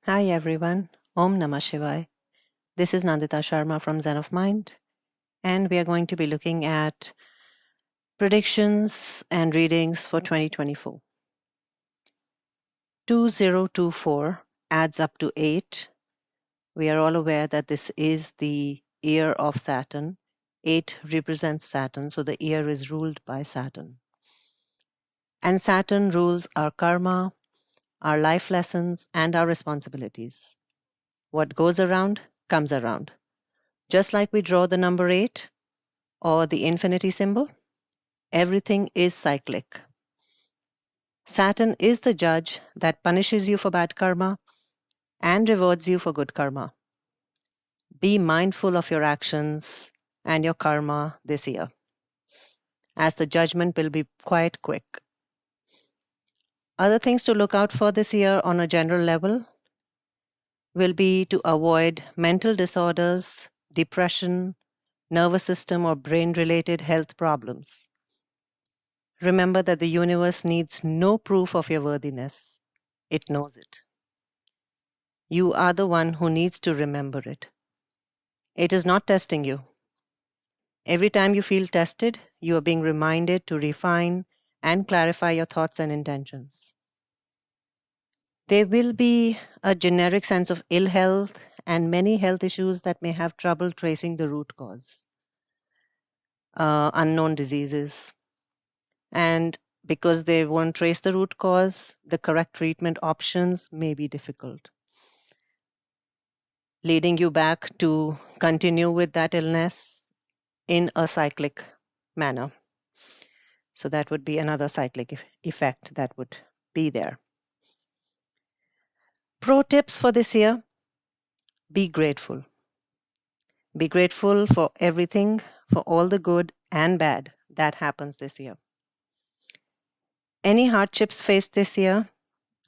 Hi everyone, Om Namah Shivaya. This is Nandita Sharma from Zen of Mind, and we are going to be looking at predictions and readings for 2024. 2024 adds up to 8. We are all aware that this is the year of Saturn. 8 represents Saturn, so the year is ruled by Saturn. And Saturn rules our karma, our life lessons, and our responsibilities. What goes around comes around. Just like we draw the number 8 or the infinity symbol, everything is cyclic. Saturn is the judge that punishes you for bad karma and rewards you for good karma. Be mindful of your actions and your karma this year, as the judgment will be quite quick. Other things to look out for this year on a general level will be to avoid mental disorders, depression, nervous system, or brain related health problems. Remember that the universe needs no proof of your worthiness. It knows it. You are the one who needs to remember it. It is not testing you. Every time you feel tested, you are being reminded to refine and clarify your thoughts and intentions. There will be a generic sense of ill health and many health issues that may have trouble tracing the root cause, unknown diseases. And because they won't trace the root cause, the correct treatment options may be difficult, leading you back to continue with that illness in a cyclic manner. So that would be another cyclic effect that would be there. Pro tips for this year: be grateful. Be grateful for everything, for all the good and bad that happens this year. Any hardships faced this year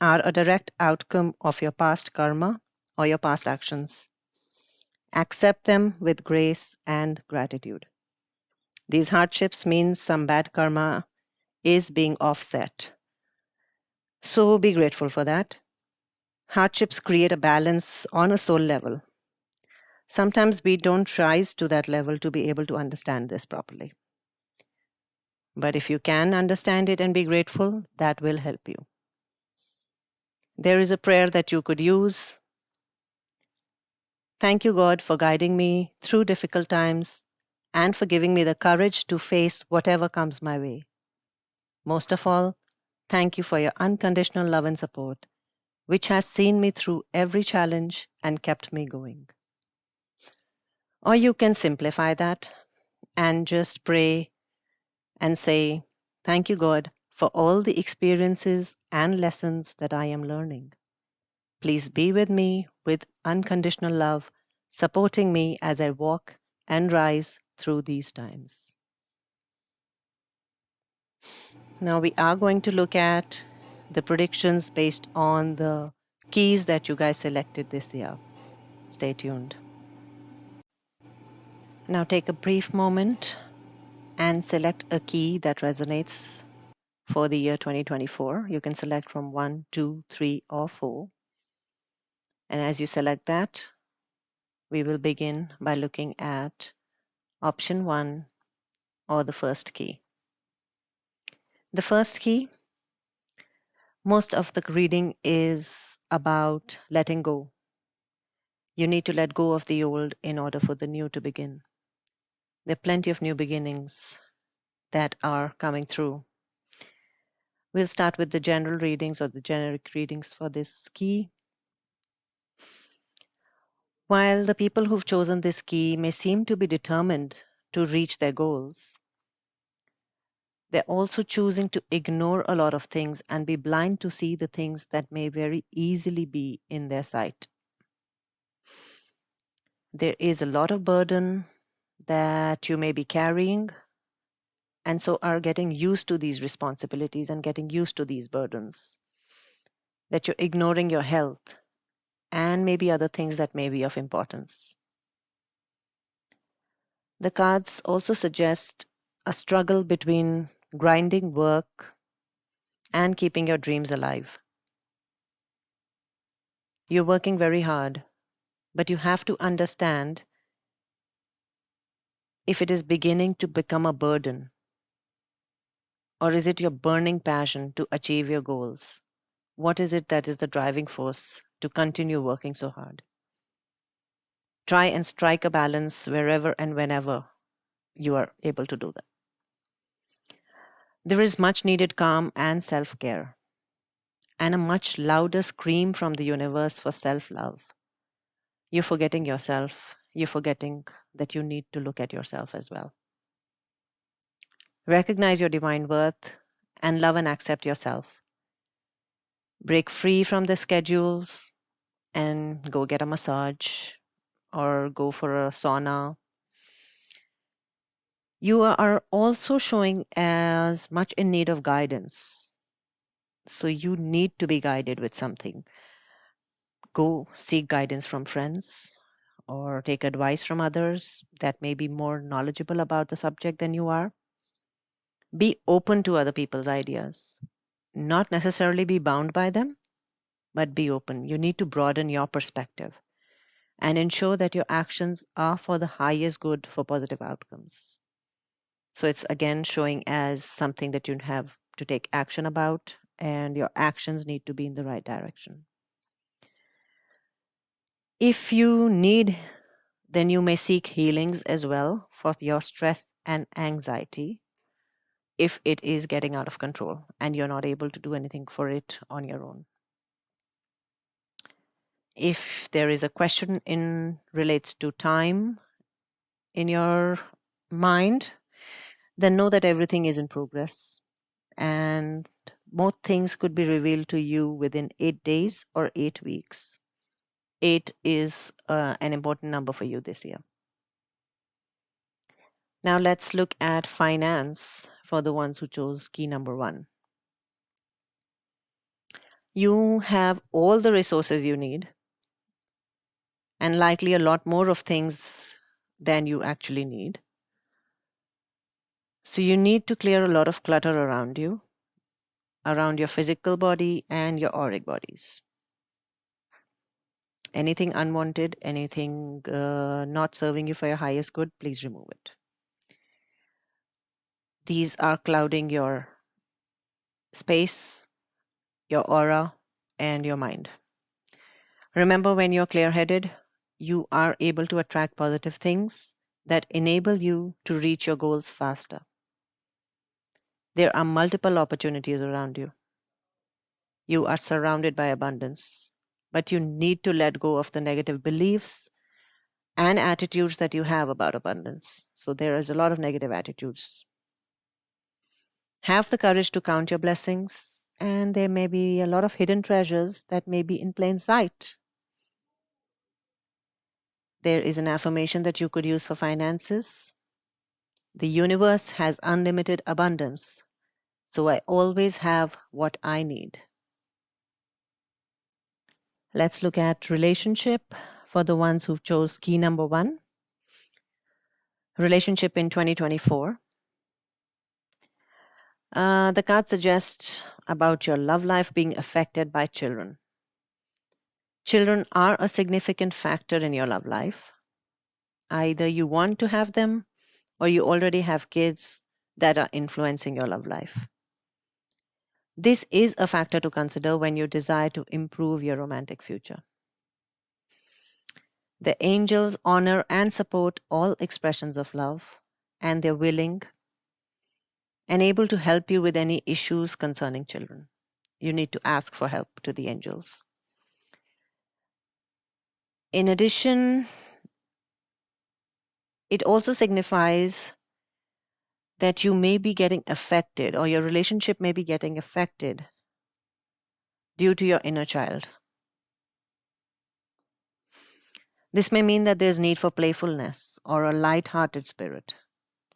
are a direct outcome of your past karma or your past actions. Accept them with grace and gratitude. These hardships mean some bad karma is being offset. So be grateful for that. Hardships create a balance on a soul level. Sometimes we don't rise to that level to be able to understand this properly. But if you can understand it and be grateful, that will help you. There is a prayer that you could use. Thank you, God, for guiding me through difficult times and for giving me the courage to face whatever comes my way. Most of all, thank you for your unconditional love and support, which has seen me through every challenge and kept me going. Or you can simplify that and just pray and say, thank you, God, for all the experiences and lessons that I am learning. Please be with me with unconditional love, supporting me as I walk and rise through these times. Now we are going to look at the predictions based on the keys that you guys selected this year. Stay tuned. Now take a brief moment and select a key that resonates for the year 2024. You can select from 1, 2, 3, or 4. And as you select that, we will begin by looking at option 1 or the first key. The first key, most of the reading is about letting go. You need to let go of the old in order for the new to begin. There are plenty of new beginnings that are coming through. We'll start with the general readings or the generic readings for this key. While the people who've chosen this key may seem to be determined to reach their goals, they're also choosing to ignore a lot of things and be blind to see the things that may very easily be in their sight. There is a lot of burden that you may be carrying, and so are getting used to these responsibilities and getting used to these burdens. That you're ignoring your health and maybe other things that may be of importance. The cards also suggest a struggle between grinding work and keeping your dreams alive. You're working very hard, but you have to understand if it is beginning to become a burden, or is it your burning passion to achieve your goals? What is it that is the driving force to continue working so hard? Try and strike a balance wherever and whenever you are able to do that. There is much needed calm and self care, and a much louder scream from the universe for self love. You're forgetting yourself. You're forgetting that you need to look at yourself as well. Recognize your divine worth and love and accept yourself. Break free from the schedules and go get a massage or go for a sauna. You are also showing as much in need of guidance. So you need to be guided with something. Go seek guidance from friends or take advice from others that may be more knowledgeable about the subject than you are. Be open to other people's ideas, not necessarily be bound by them, but be open. You need to broaden your perspective and ensure that your actions are for the highest good for positive outcomes. So it's again showing as something that you have to take action about, and your actions need to be in the right direction. If you need, then you may seek healings as well for your stress and anxiety if it is getting out of control and you're not able to do anything for it on your own. If there is a question in relates to time in your mind, then know that everything is in progress and most things could be revealed to you within 8 days or 8 weeks. 8 is an important number for you this year. Now let's look at finance for the ones who chose key number 1. You have all the resources you need and likely a lot more of things than you actually need. So you need to clear a lot of clutter around you, around your physical body and your auric bodies. Anything unwanted, anything not serving you for your highest good, please remove it. These are clouding your space, your aura, and your mind. Remember, when you're clear headed, you are able to attract positive things that enable you to reach your goals faster. There are multiple opportunities around you. You are surrounded by abundance, but you need to let go of the negative beliefs and attitudes that you have about abundance. So there is a lot of negative attitudes. Have the courage to count your blessings, and there may be a lot of hidden treasures that may be in plain sight. There is an affirmation that you could use for finances. The universe has unlimited abundance, so I always have what I need. Let's look at relationship for the ones who chose key number 1. Relationship in 2024. The card suggests about your love life being affected by children. Children are a significant factor in your love life. Either you want to have them or you already have kids that are influencing your love life. This is a factor to consider when you desire to improve your romantic future. The angels honor and support all expressions of love, and they're willing and able to help you with any issues concerning children. You need to ask for help to the angels. In addition, it also signifies that you may be getting affected or your relationship may be getting affected due to your inner child. This may mean that there's need for playfulness or a light-hearted spirit,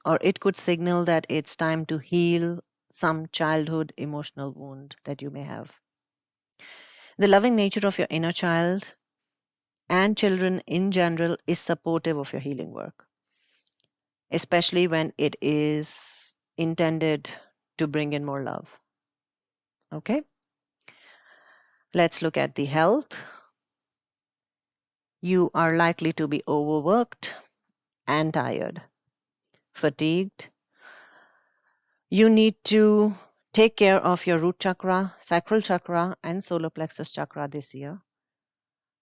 or it could signal that it's time to heal some childhood emotional wound that you may have. The loving nature of your inner child and children in general is supportive of your healing work, especially when it is intended to bring in more love. Okay? Let's look at the health. You are likely to be overworked and tired, fatigued. You need to take care of your root chakra, sacral chakra, and solar plexus chakra this year.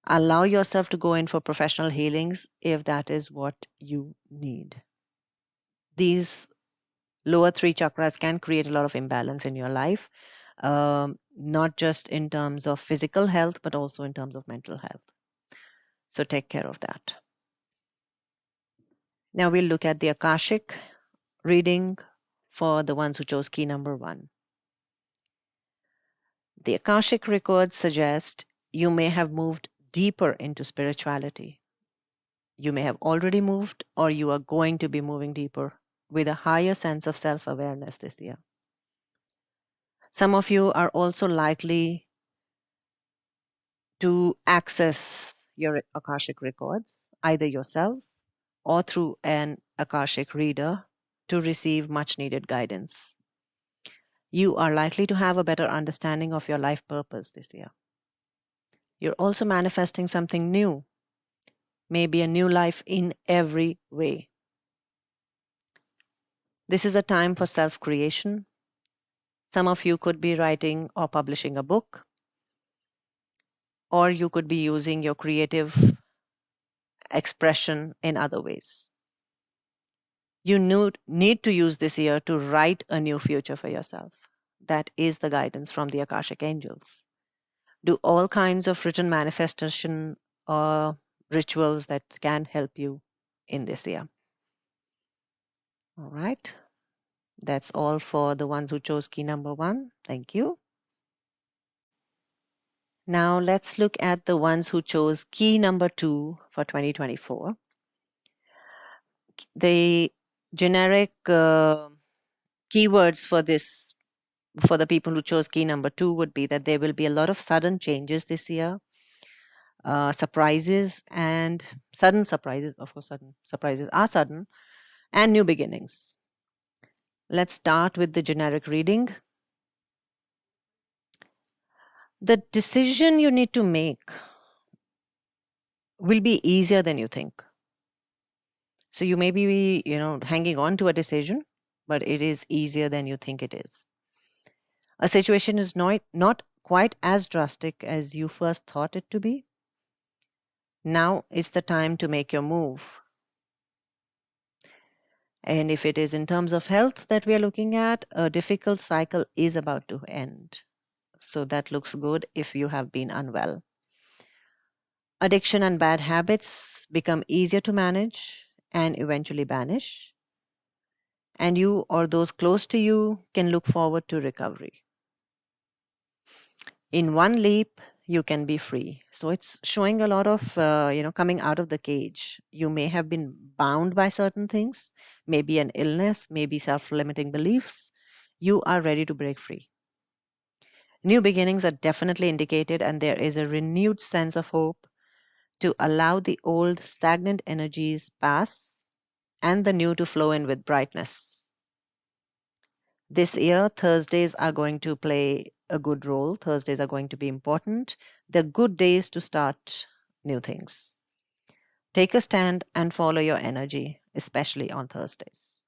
Allow yourself to go in for professional healings if that is what you need. These lower three chakras can create a lot of imbalance in your life, not just in terms of physical health, but also in terms of mental health. So take care of that. Now we'll look at the Akashic reading for the ones who chose key number 1. The Akashic records suggest you may have moved deeper into spirituality. You may have already moved, or you are going to be moving deeper with a higher sense of self awareness this year. Some of you are also likely to access your Akashic records, either yourselves or through an Akashic reader, to receive much needed guidance. You are likely to have a better understanding of your life purpose this year. You're also manifesting something new, maybe a new life in every way. This is a time for self creation. Some of you could be writing or publishing a book, or you could be using your creative expression in other ways. You need to use this year to write a new future for yourself. That is the guidance from the Akashic angels. Do all kinds of written manifestation or rituals that can help you in this year. All right. That's all for the ones who chose key number 1. Thank you. Now let's look at the ones who chose key number 2 for 2024. The generic keywords for this, for the people who chose key number 2, would be that there will be a lot of sudden changes this year, surprises, and sudden surprises. Of course, sudden surprises are sudden, and new beginnings. Let's start with the generic reading. The decision you need to make will be easier than you think. So you may be, hanging on to a decision, but it is easier than you think it is. A situation is not quite as drastic as you first thought it to be. Now is the time to make your move. And if it is in terms of health that we are looking at, a difficult cycle is about to end. So that looks good if you have been unwell. Addiction and bad habits become easier to manage and eventually vanish. And you or those close to you can look forward to recovery. In one leap, you can be free. So it's showing a lot of, coming out of the cage. You may have been bound by certain things, maybe an illness, maybe self-limiting beliefs. You are ready to break free. New beginnings are definitely indicated, and there is a renewed sense of hope to allow the old stagnant energies pass and the new to flow in with brightness. This year, Thursdays are going to play a good role. Thursdays are going to be important. They're good days to start new things. Take a stand and follow your energy, especially on Thursdays.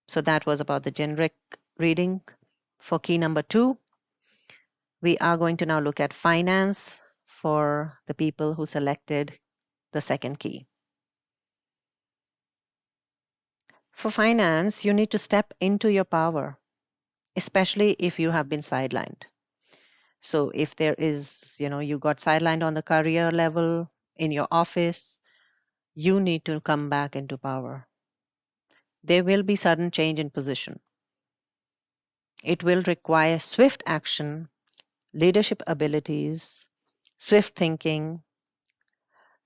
So that was about the generic reading for key number 2. We are going to now look at finance for the people who selected the second key. For finance, you need to step into your power, especially if you have been sidelined. So if there is, you got sidelined on the career level in your office, you need to come back into power. There will be sudden change in position. It will require swift action, leadership abilities, swift thinking,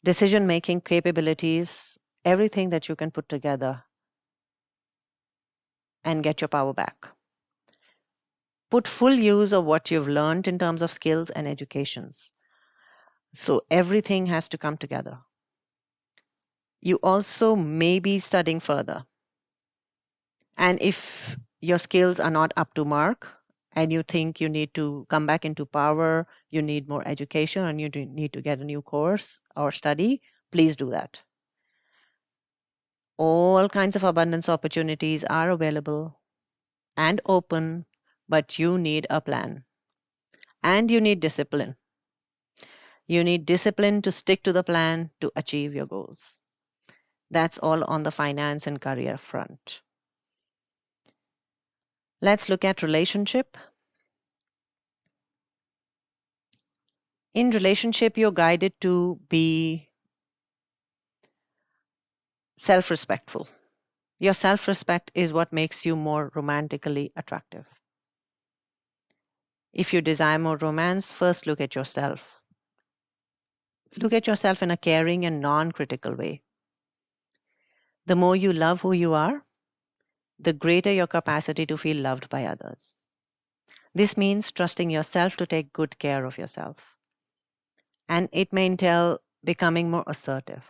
decision-making capabilities, everything that you can put together and get your power back. Put full use of what you've learned in terms of skills and educations. So everything has to come together. You also may be studying further. And if your skills are not up to mark and you think you need to come back into power, you need more education, and you need to get a new course or study, please do that. All kinds of abundance opportunities are available and open, but you need a plan and you need discipline. You need discipline to stick to the plan to achieve your goals. That's all on the finance and career front. Let's look at relationship. In relationship, you're guided to be self-respectful. Your self-respect is what makes you more romantically attractive. If you desire more romance, first look at yourself. Look at yourself in a caring and non-critical way. The more you love who you are, the greater your capacity to feel loved by others. This means trusting yourself to take good care of yourself. And it may entail becoming more assertive.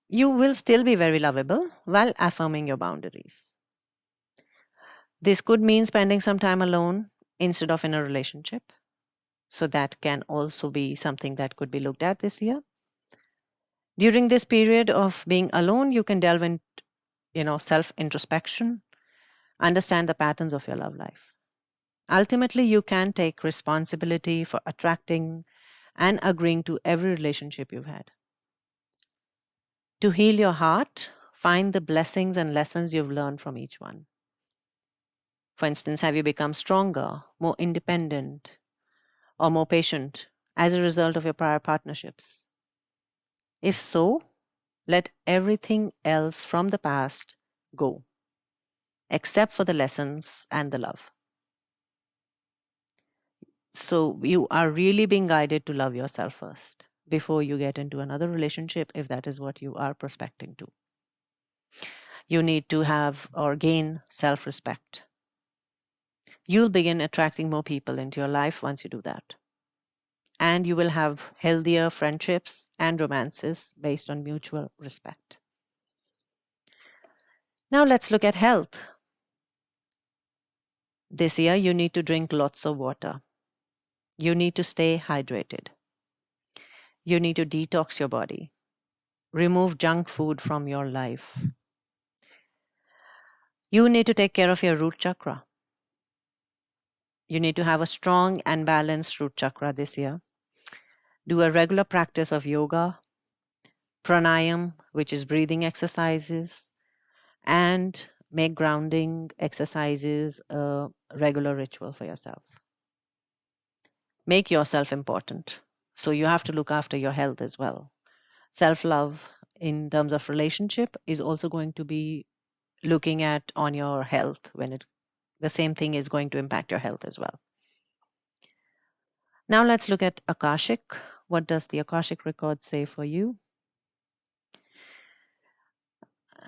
You will still be very lovable while affirming your boundaries. This could mean spending some time alone instead of in a relationship. So that can also be something that could be looked at this year. During this period of being alone, you can delve into, self-introspection, understand the patterns of your love life. Ultimately, you can take responsibility for attracting and agreeing to every relationship you've had. To heal your heart, find the blessings and lessons you've learned from each one. For instance, have you become stronger, more independent, or more patient as a result of your prior partnerships? If so, let everything else from the past go, except for the lessons and the love. So you are really being guided to love yourself first before you get into another relationship, if that is what you are prospecting to. You need to have or gain self-respect. You'll begin attracting more people into your life once you do that. And you will have healthier friendships and romances based on mutual respect. Now let's look at health. This year, you need to drink lots of water. You need to stay hydrated. You need to detox your body. Remove junk food from your life. You need to take care of your root chakra. You need to have a strong and balanced root chakra this year. Do a regular practice of yoga, pranayam, which is breathing exercises, and make grounding exercises a regular ritual for yourself. Make yourself important. So you have to look after your health as well. Self-love in terms of relationship is also going to be looking at on your health the same thing is going to impact your health as well. Now let's look at Akashic. What does the Akashic record say for you?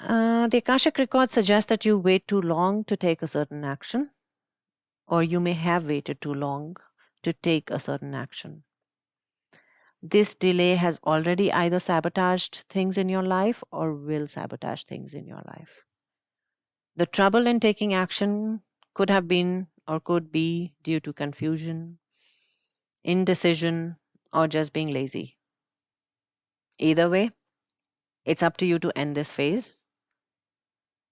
The Akashic record suggests that you wait too long to take a certain action, or you may have waited too long to take a certain action. This delay has already either sabotaged things in your life or will sabotage things in your life. The trouble in taking action could have been or could be due to confusion, indecision, or just being lazy. Either way, it's up to you to end this phase,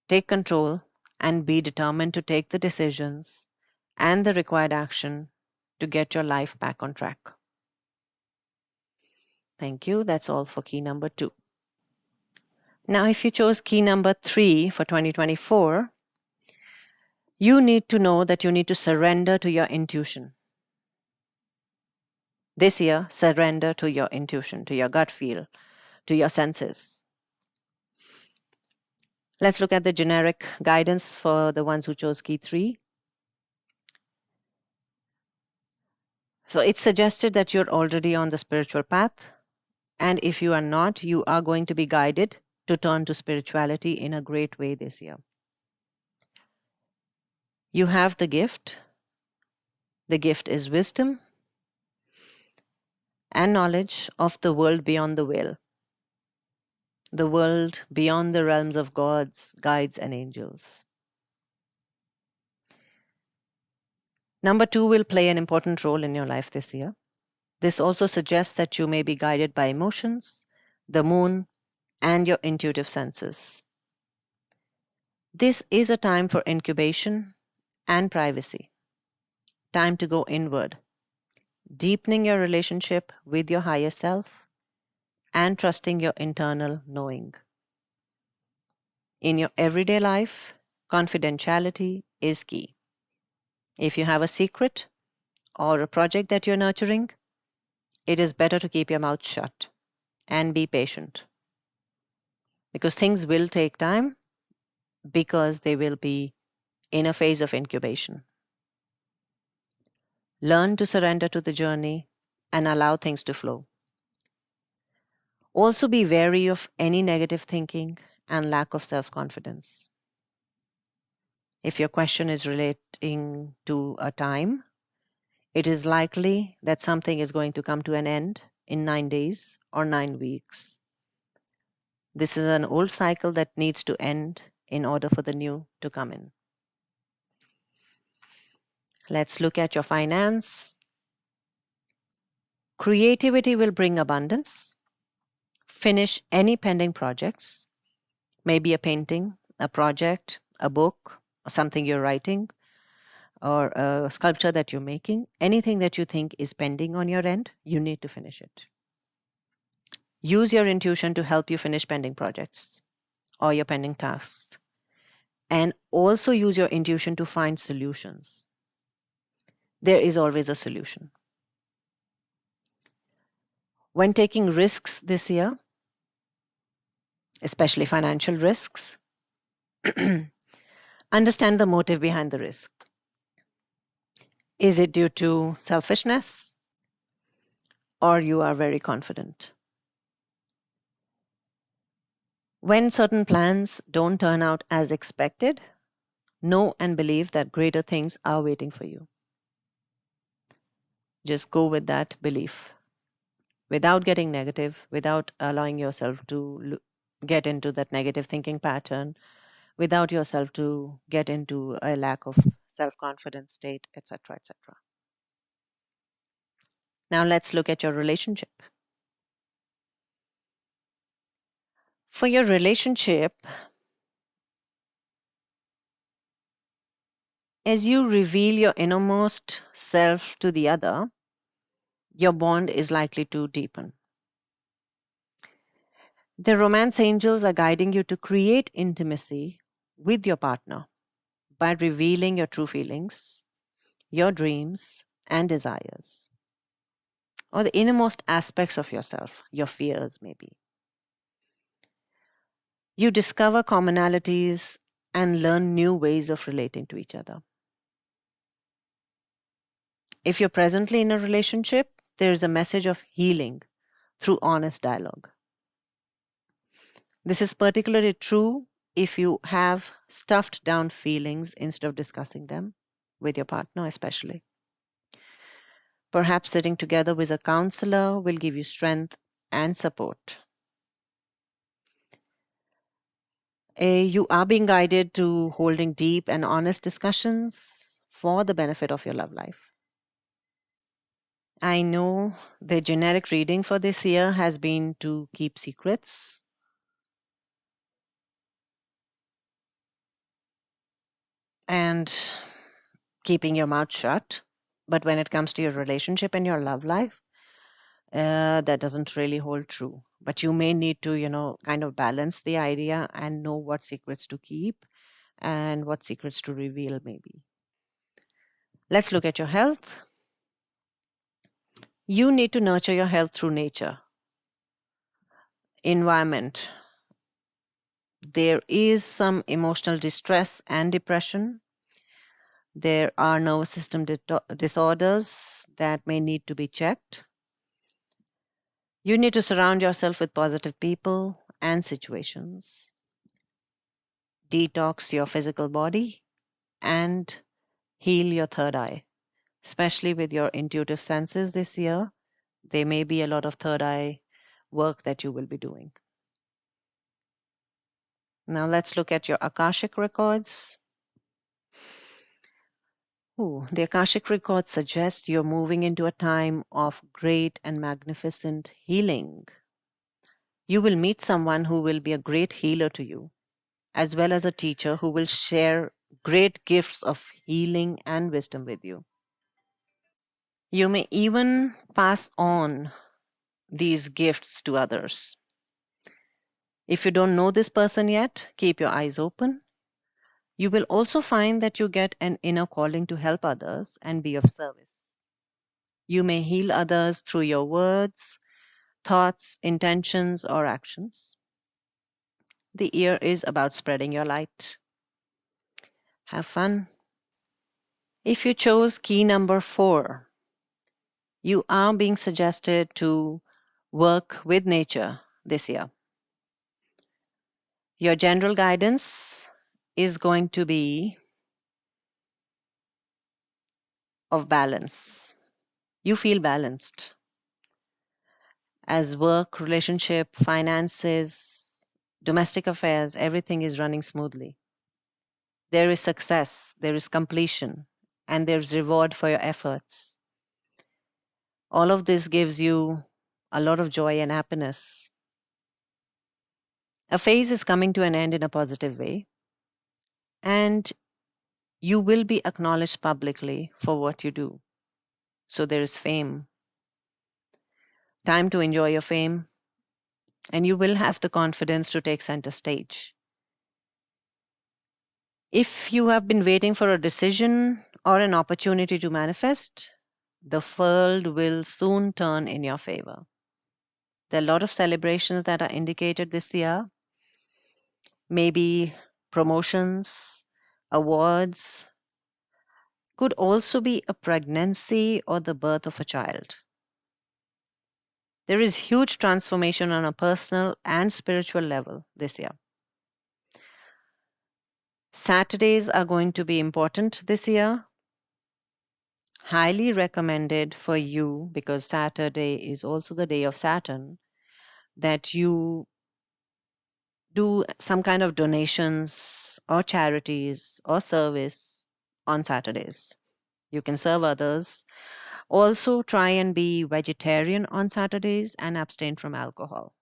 take control, and be determined to take the decisions and the required action to get your life back on track. Thank you. That's all for key number 2. Now, if you chose key number 3 for 2024, you need to know that you need to surrender to your intuition. This year, surrender to your intuition, to your gut feel, to your senses. Let's look at the generic guidance for the ones who chose key 3. So it's suggested that you're already on the spiritual path. And if you are not, you are going to be guided to turn to spirituality in a great way this year. You have the gift. The gift is wisdom and knowledge of the world beyond the veil, the world beyond the realms of gods, guides, and angels. Number 2 will play an important role in your life this year. This also suggests that you may be guided by emotions, the moon, and your intuitive senses. This is a time for incubation and privacy, time to go inward, deepening your relationship with your higher self and trusting your internal knowing. In your everyday life, confidentiality is key. If you have a secret or a project that you're nurturing, it is better to keep your mouth shut and be patient because things will take time because they will be in a phase of incubation. Learn to surrender to the journey and allow things to flow. Also, be wary of any negative thinking and lack of self confidence. If your question is relating to a time, it is likely that something is going to come to an end in 9 days or 9 weeks. This is an old cycle that needs to end in order for the new to come in. Let's look at your finance. Creativity will bring abundance. Finish any pending projects, maybe a painting, a project, a book, or something you're writing, or a sculpture that you're making. Anything that you think is pending on your end, you need to finish it. Use your intuition to help you finish pending projects or your pending tasks. And also use your intuition to find solutions. There is always a solution. When taking risks this year, especially financial risks, understand the motive behind the risk. Is it due to selfishness or you are very confident? When certain plans don't turn out as expected, know and believe that greater things are waiting for you. Just go with that belief without getting negative, without allowing yourself to get into that negative thinking pattern, without yourself to get into a lack of self-confidence state, etc., etc. Now let's look at your relationship. For your relationship, as you reveal your innermost self to the other, your bond is likely to deepen. The romance angels are guiding you to create intimacy with your partner by revealing your true feelings, your dreams, and desires, or the innermost aspects of yourself, your fears, maybe. You discover commonalities and learn new ways of relating to each other. If you're presently in a relationship, there is a message of healing through honest dialogue. This is particularly true if you have stuffed down feelings instead of discussing them with your partner, especially. Perhaps sitting together with a counselor will give you strength and support. You are being guided to holding deep and honest discussions for the benefit of your love life. I know the generic reading for this year has been to keep secrets. And keeping your mouth shut. But when it comes to your relationship and your love life, that doesn't really hold true. But you may need to, kind of balance the idea and know what secrets to keep and what secrets to reveal, maybe. Let's look at your health. You need to nurture your health through nature, environment. There is some emotional distress and depression. There are nervous system disorders that may need to be checked. You need to surround yourself with positive people and situations. Detox your physical body and heal your third eye, especially with your intuitive senses this year. There may be a lot of third eye work that you will be doing. Now let's look at your Akashic records. Ooh, the Akashic records suggest you're moving into a time of great and magnificent healing. You will meet someone who will be a great healer to you, as well as a teacher who will share great gifts of healing and wisdom with you. You may even pass on these gifts to others. If you don't know this person yet, keep your eyes open. You will also find that you get an inner calling to help others and be of service. You may heal others through your words, thoughts, intentions, or actions. The year is about spreading your light. Have fun. If you chose key number 4, you are being suggested to work with nature this year. Your general guidance is going to be of balance. You feel balanced as work, relationship, finances, domestic affairs, everything is running smoothly. There is success, there is completion, and there's reward for your efforts. All of this gives you a lot of joy and happiness. A phase is coming to an end in a positive way, and you will be acknowledged publicly for what you do. So there is fame, time to enjoy your fame, and you will have the confidence to take center stage. If you have been waiting for a decision or an opportunity to manifest, the world will soon turn in your favor. There are a lot of celebrations that are indicated this year, maybe promotions, awards, could also be a pregnancy or the birth of a child. There is huge transformation on a personal and spiritual level this year. Saturdays are going to be important this year. Highly recommended for you, because Saturday is also the day of Saturn, that you do some kind of donations or charities or service on Saturdays. You can serve others. Also, try and be vegetarian on Saturdays and abstain from alcohol.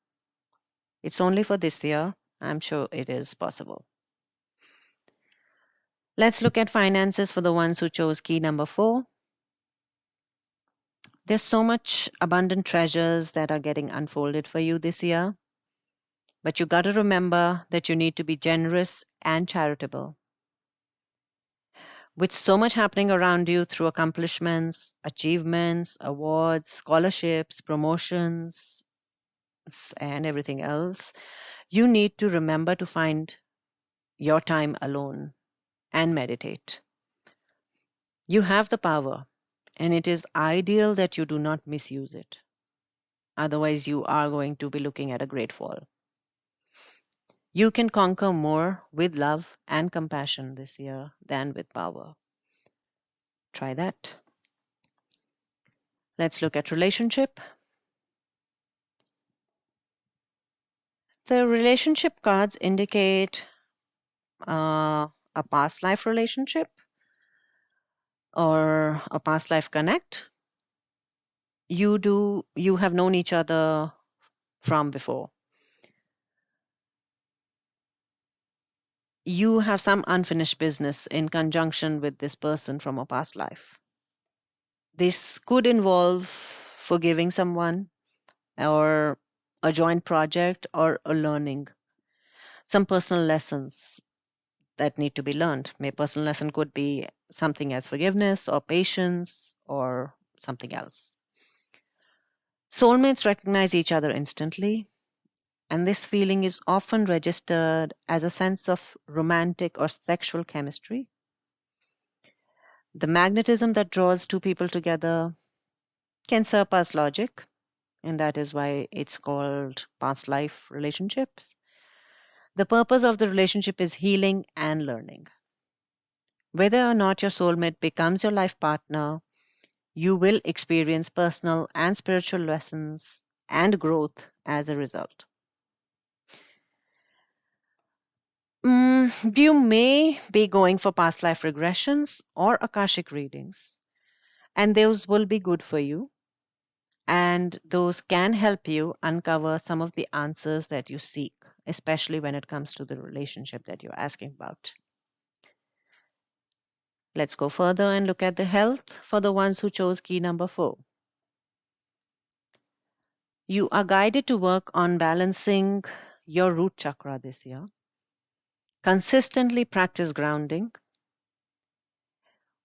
It's only for this year. I'm sure it is possible. Let's look at finances for the ones who chose key number 4. There's so much abundant treasures that are getting unfolded for you this year. But you got to remember that you need to be generous and charitable. With so much happening around you through accomplishments, achievements, awards, scholarships, promotions, and everything else, you need to remember to find your time alone and meditate. You have the power, and it is ideal that you do not misuse it. Otherwise, you are going to be looking at a great fall. You can conquer more with love and compassion this year than with power. Try that. Let's look at relationship. The relationship cards indicate a past life relationship or a past life connect. You have known each other from before. You have some unfinished business in conjunction with this person from a past life. This could involve forgiving someone, or a joint project, or a learning some personal lessons that need to be learned. May personal lesson could be something as forgiveness or patience or something else. Soulmates recognize each other instantly, and this feeling is often registered as a sense of romantic or sexual chemistry. The magnetism that draws two people together can surpass logic, and that is why it's called past life relationships. The purpose of the relationship is healing and learning. Whether or not your soulmate becomes your life partner, you will experience personal and spiritual lessons and growth as a result. You may be going for past life regressions or Akashic readings, and those will be good for you. And those can help you uncover some of the answers that you seek, especially when it comes to the relationship that you're asking about. Let's go further and look at the health for the ones who chose key number 4. You are guided to work on balancing your root chakra this year. Consistently practice grounding.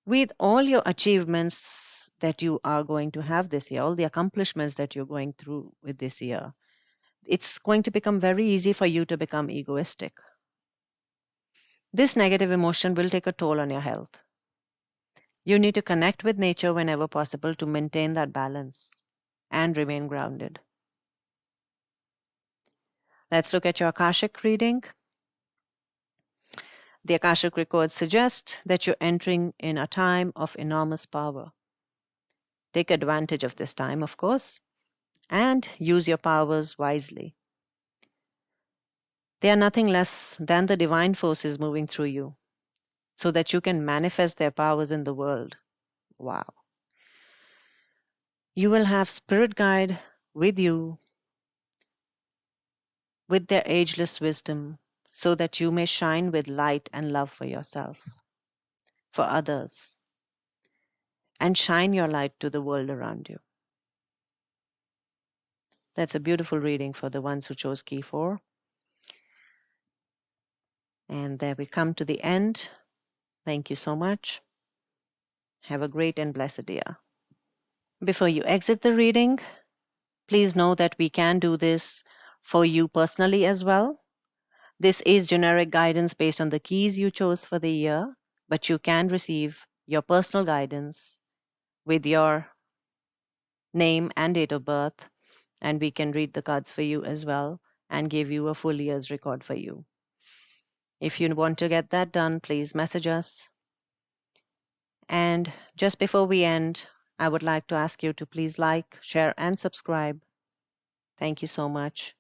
With all your achievements that you are going to have this year, all the accomplishments that you're going through with this year, it's going to become very easy for you to become egoistic. This negative emotion will take a toll on your health. You need to connect with nature whenever possible to maintain that balance and remain grounded. Let's look at your Akashic reading. The Akashic records suggest that you're entering in a time of enormous power. Take advantage of this time, of course, and use your powers wisely. They are nothing less than the divine forces moving through you so that you can manifest their powers in the world. Wow. You will have spirit guide with you with their ageless wisdom so that you may shine with light and love for yourself, for others, and shine your light to the world around you. That's a beautiful reading for the ones who chose key 4. And there we come to the end. Thank you so much. Have a great and blessed year. Before you exit the reading, please know that we can do this for you personally as well. This is generic guidance based on the keys you chose for the year, but you can receive your personal guidance with your name and date of birth, and we can read the cards for you as well and give you a full year's record for you. If you want to get that done, please message us. And just before we end, I would like to ask you to please like, share, and subscribe. Thank you so much.